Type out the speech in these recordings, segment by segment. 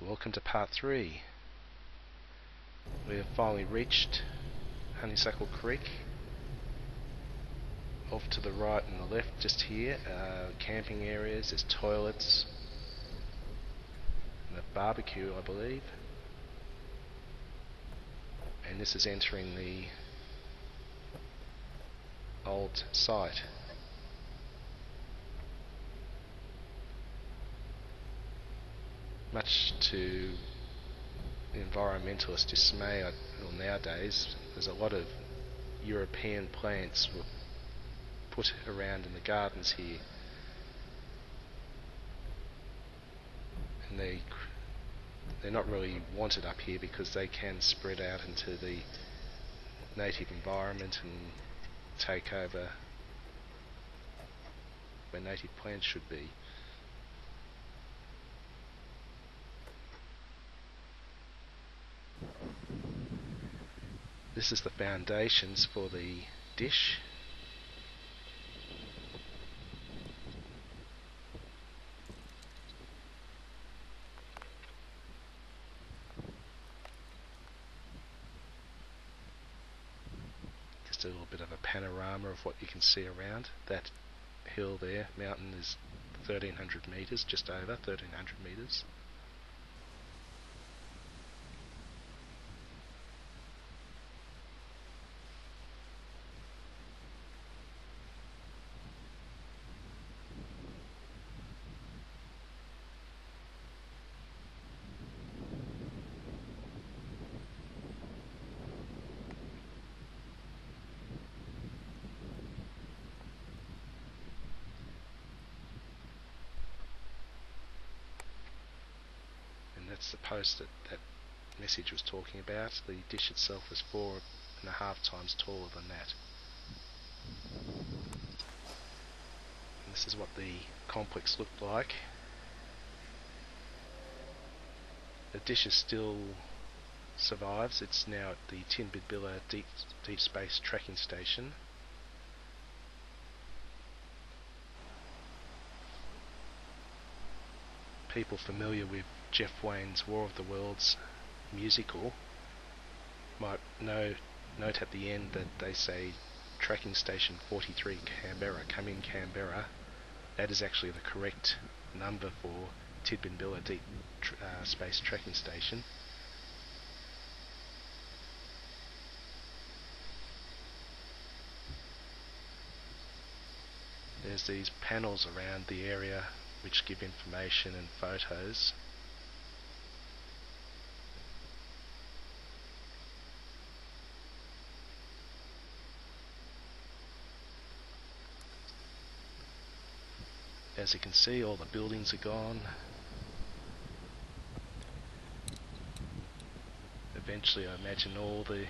Welcome to part 3. We have finally reached Honeysuckle Creek. Off to the right and the left just here camping areas, there's toilets and a barbecue I believe, and this is entering the old site. Much to environmentalist dismay, nowadays there's a lot of European plants were put around in the gardens here, and they're not really wanted up here because they can spread out into the native environment and take over where native plants should be. This is the foundations for the dish. Just a little bit of a panorama of what you can see around. That hill there, mountain, is 1300 metres, just over 1300 metres. That's the post that message was talking about. The dish itself is 4.5 times taller than that. And this is what the complex looked like. The dish is still survives. It's now at the Tinbidbilla Deep Space Tracking Station. People familiar with Jeff Wayne's War of the Worlds musical might note at the end that they say Tracking Station 43 Canberra, come in Canberra. That is actually the correct number for Tinbidbilla Deep Space Tracking Station. There's these panels around the area which give information and photos. As you can see, all the buildings are gone. Eventually, I imagine all the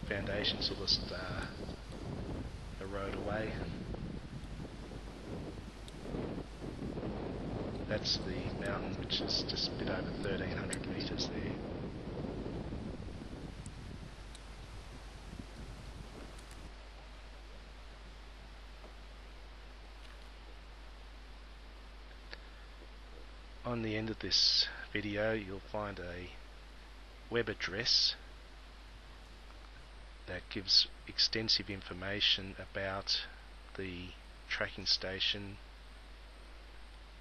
foundations will just erode away. That's the mountain, which is just a bit over 1300 metres there. On the end of this video you'll find a web address that gives extensive information about the tracking station,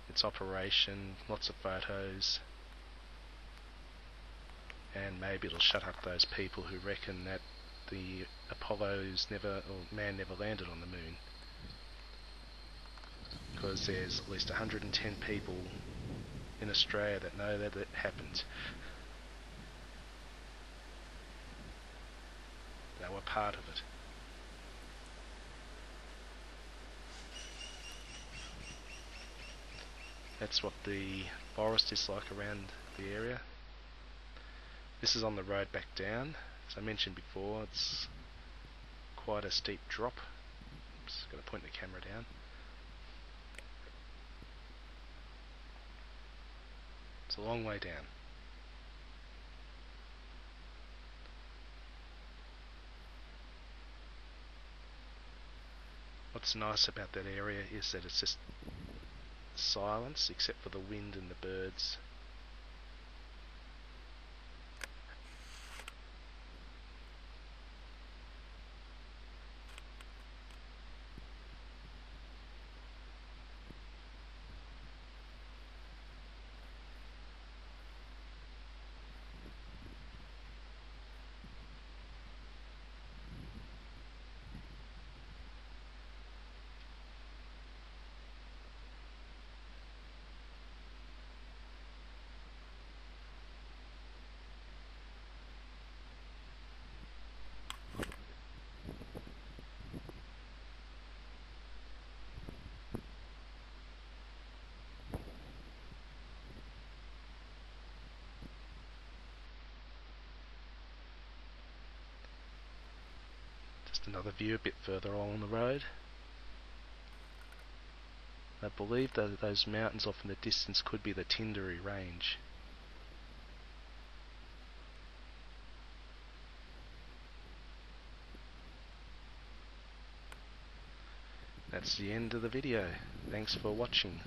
its operation, lots of photos, and maybe it'll shut up those people who reckon that the man never landed on the moon, because there's at least 110 people in Australia that know that it happened. They were part of it. That's what the forest is like around the area. This is on the road back down. As I mentioned before, it's quite a steep drop. Just going to point the camera down. It's a long way down. What's nice about that area is that it's just silence except for the wind and the birds. Just another view a bit further along the road. I believe that those mountains off in the distance could be the Tinderry Range. That's the end of the video. Thanks for watching.